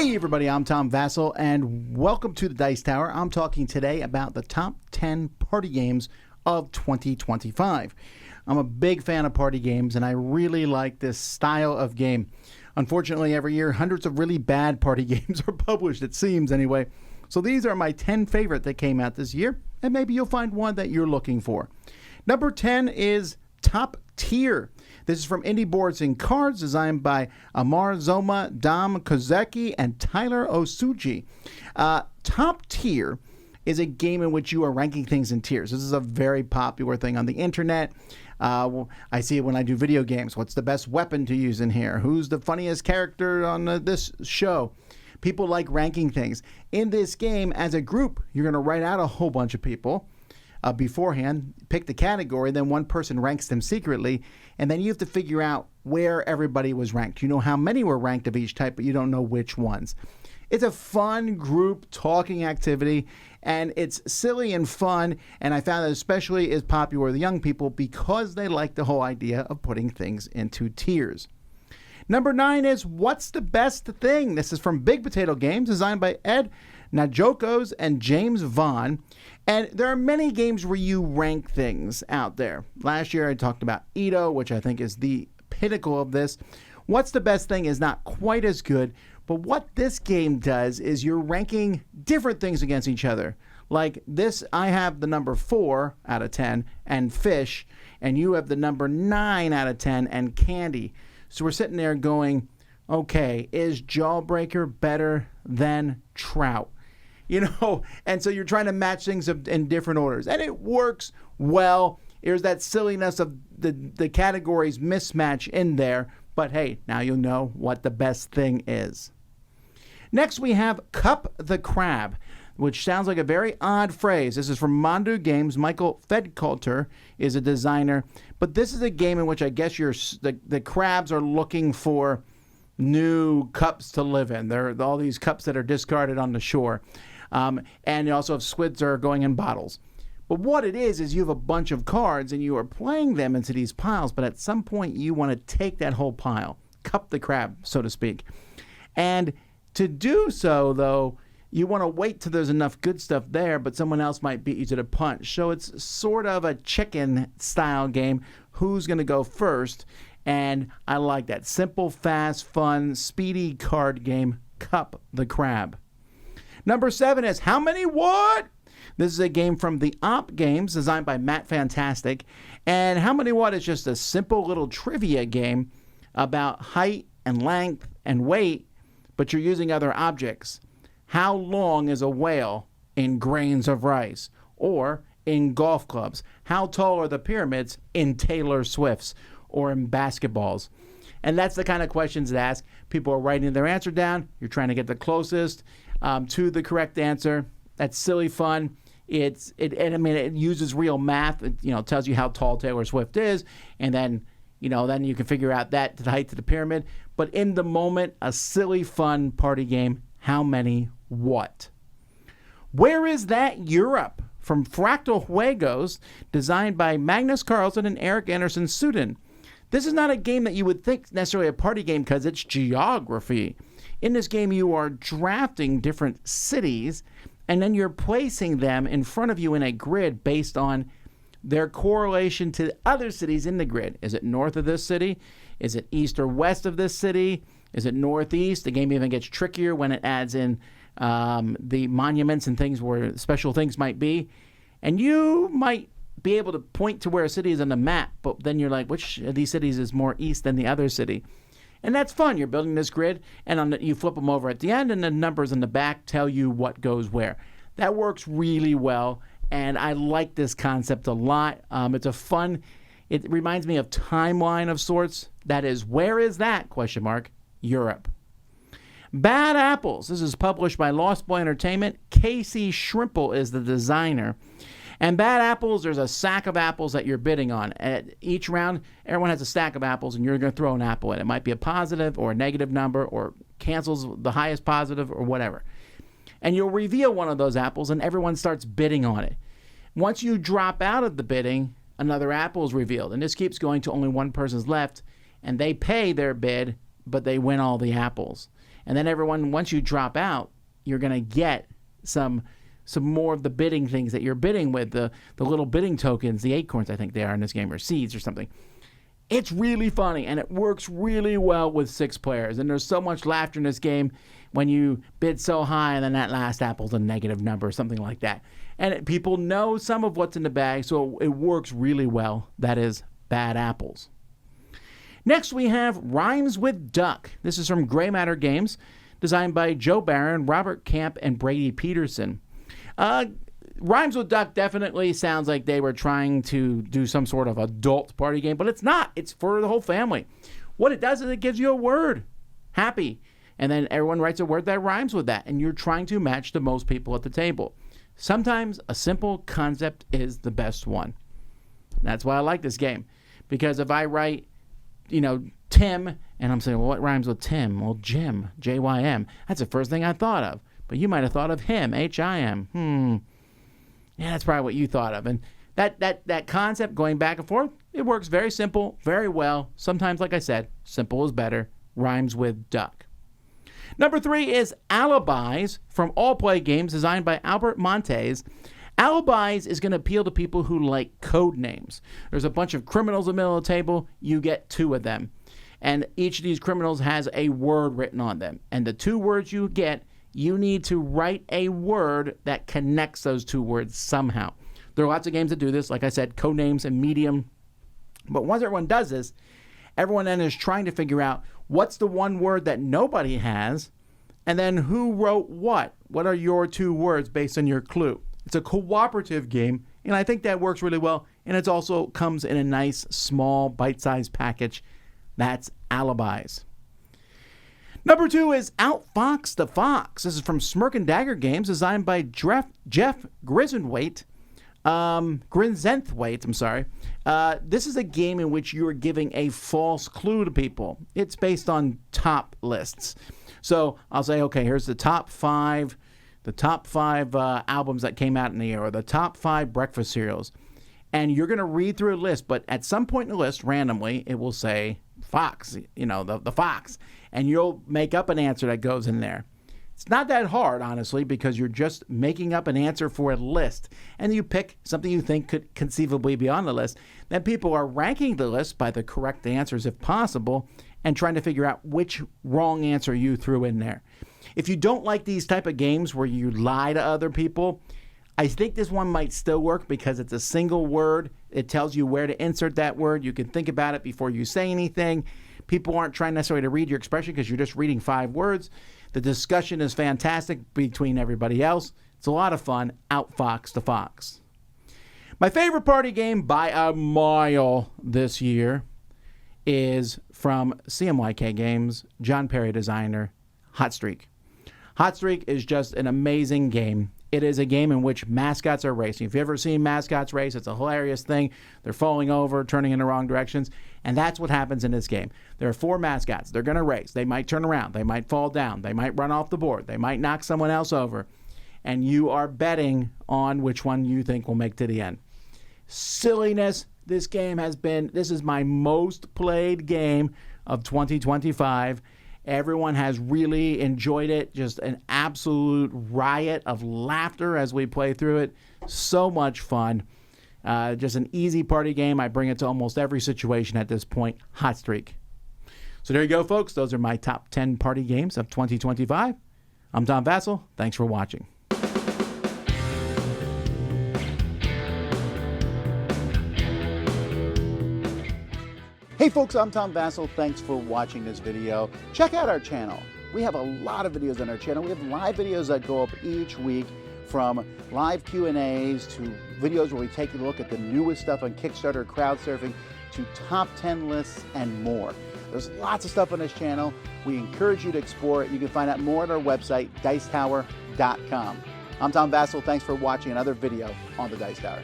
Hey everybody, I'm Tom Vasel, and welcome to the Dice Tower. I'm talking today about the top 10 party games of 2025. I'm a big fan of party games, and I really like this style of game. Unfortunately, every year, hundreds of really bad party games are published, it seems anyway. So these are my 10 favorite that came out this year, and maybe you'll find one that you're looking for. Number 10 is Top Tier. This is from Indie Boards and Cards, designed by Amar Zoma, Dom Kozeki, and Tyler Osuji. Top Tier is a game in which you are ranking things in tiers. This is a very popular thing on the internet. I see it when I do video games. What's the best weapon to use in here? Who's the funniest character on this show? People like ranking things. In this game, as a group, you're going to write out a whole bunch of people beforehand, pick the category, then one person ranks them secretly, and then you have to figure out where everybody was ranked. You know how many were ranked of each type, but you don't know which ones. It's a fun group talking activity, and it's silly and fun, and I found that especially is popular with young people because they like the whole idea of putting things into tiers. Number 9 is What's the Best Thing? This is from Big Potato Games, designed by Ed Najokos and James Vaughn. And there are many games where you rank things out there. Last year I talked about Ito, which I think is the pinnacle of this. What's the Best Thing is not quite as good, but what this game does is you're ranking different things against each other. Like this, I have the number 4 out of 10 and fish, and you have the number 9 out of 10 and candy. So we're sitting there going, okay, is Jawbreaker better than trout? You know, and so you're trying to match things in different orders. And it works well. There's that silliness of the categories mismatch in there. But hey, now you'll know what the best thing is. Next, we have Cup the Crab, which sounds like a very odd phrase. This is from Mondo Games. Michael Fedkulter is a designer. But this is a game in which I guess the crabs are looking for new cups to live in. There are all these cups that are discarded on the shore. And you also have squids that are going in bottles. But what it is you have a bunch of cards and you are playing them into these piles, but at some point you want to take that whole pile, cup the crab, so to speak. And to do so, though, you want to wait till there's enough good stuff there, but someone else might beat you to the punch. So it's sort of a chicken-style game. Who's going to go first? And I like that. Simple, fast, fun, speedy card game, Cup the Crab. Number 7 is How Many What? This is a game from the Op Games, designed by Matt Fantastic. And How Many What is just a simple little trivia game about height and length and weight, but you're using other objects. How long is a whale in grains of rice? Or in golf clubs? How tall are the pyramids in Taylor Swift's? Or in basketballs? And that's the kind of questions to ask. People are writing their answer down. You're trying to get the closest to the correct answer. That's silly fun. It uses real math. It tells you how tall Taylor Swift is, and then you can figure out that to the height of the pyramid. But in the moment, a silly fun party game. How many what? Where is that Europe? From Fractal Juegos, designed by Magnus Carlsen and Eric Anderson Sudin. This is not a game that you would think necessarily a party game because it's geography. In this game, you are drafting different cities, and then you're placing them in front of you in a grid based on their correlation to other cities in the grid. Is it north of this city? Is it east or west of this city? Is it northeast? The game even gets trickier when it adds in the monuments and things where special things might be. And you might be able to point to where a city is on the map, but then you're like, which of these cities is more east than the other city? And that's fun. You're building this grid, and you flip them over at the end, and the numbers in the back tell you what goes where. That works really well, and I like this concept a lot. It's a fun, it reminds me of Timeline of sorts. That is, where is that? ? Europe. Bad Apples. This is published by Lost Boy Entertainment. Casey Shrimple is the designer. And Bad Apples, there's a sack of apples that you're bidding on. At each round, everyone has a stack of apples, and you're going to throw an apple in. It might be a positive or a negative number or cancels the highest positive or whatever. And you'll reveal one of those apples, and everyone starts bidding on it. Once you drop out of the bidding, another apple is revealed. And this keeps going to only one person's left, and they pay their bid, but they win all the apples. And then everyone, once you drop out, you're going to get some more of the bidding things that you're bidding with, the little bidding tokens, the acorns, I think they are in this game, or seeds or something. It's really funny, and it works really well with 6 players. And there's so much laughter in this game when you bid so high and then that last apple's a negative number or something like that. And people know some of what's in the bag, so it works really well. That is bad apples. Next, we have Rhymes with Duck. This is from Gray Matter Games, designed by Joe Barron, Robert Camp, and Brady Peterson. Rhymes with Duck definitely sounds like they were trying to do some sort of adult party game, but it's not. It's for the whole family. What it does is it gives you a word, happy, and then everyone writes a word that rhymes with that, and you're trying to match the most people at the table. Sometimes a simple concept is the best one. That's why I like this game, because if I write, Tim, and I'm saying, well, what rhymes with Tim? Well, Jim, J-Y-M. That's the first thing I thought of, but you might have thought of him, H-I-M. Yeah, that's probably what you thought of. And that concept going back and forth, it works very simple, very well. Sometimes, like I said, simple is better. Rhymes with duck. Number 3 is Alibis from All Play Games, designed by Albert Montes. Alibis is going to appeal to people who like code names. There's a bunch of criminals in the middle of the table. You get 2 of them. And each of these criminals has a word written on them. And the 2 words you get, you need to write a word that connects those 2 words somehow. There are lots of games that do this, like I said, Codenames and Medium. But once everyone does this, everyone then is trying to figure out what's the one word that nobody has, and then who wrote what? What are your 2 words based on your clue? It's a cooperative game, and I think that works really well, and it also comes in a nice, small, bite-sized package. That's Alibis. Number 2 is Outfox the Fox. This is from Smirk and Dagger Games, designed by Jeff Grisenthwaite. This is a game in which you are giving a false clue to people. It's based on top lists. So I'll say, okay, here's the top 5 albums that came out in the year, or the top 5 breakfast cereals. And you're going to read through a list, but at some point in the list, randomly, it will say Fox, the Fox. And you'll make up an answer that goes in there. It's not that hard, honestly, because you're just making up an answer for a list. And you pick something you think could conceivably be on the list. Then people are ranking the list by the correct answers, if possible, and trying to figure out which wrong answer you threw in there. If you don't like these type of games where you lie to other people, I think this one might still work because it's a single word. It tells you where to insert that word. You can think about it before you say anything. People aren't trying necessarily to read your expression because you're just reading 5 words. The discussion is fantastic between everybody else. It's a lot of fun. Outfox the Fox. My favorite party game by a mile this year is from CMYK Games, John Perry designer, Hot Streak. Hot Streak is just an amazing game. It is a game in which mascots are racing. If you've ever seen mascots race, it's a hilarious thing. They're falling over, turning in the wrong directions, and that's what happens in this game. There are 4 mascots. They're going to race. They might turn around. They might fall down. They might run off the board. They might knock someone else over, and you are betting on which one you think will make to the end. Silliness. This is my most played game of 2025. Everyone has really enjoyed it. Just an absolute riot of laughter as we play through it. So much fun. Just an easy party game. I bring it to almost every situation at this point. Hot Streak. So there you go, folks. Those are my top 10 party games of 2025. I'm Tom Vasel. Thanks for watching. Hey folks, I'm Tom Vasel. Thanks for watching this video. Check out our channel. We have a lot of videos on our channel. We have live videos that go up each week, from live Q&As to videos where we take a look at the newest stuff on Kickstarter, crowdsurfing, to top 10 lists and more. There's lots of stuff on this channel. We encourage you to explore it. You can find out more at our website, dicetower.com. I'm Tom Vasel. Thanks for watching another video on the Dice Tower.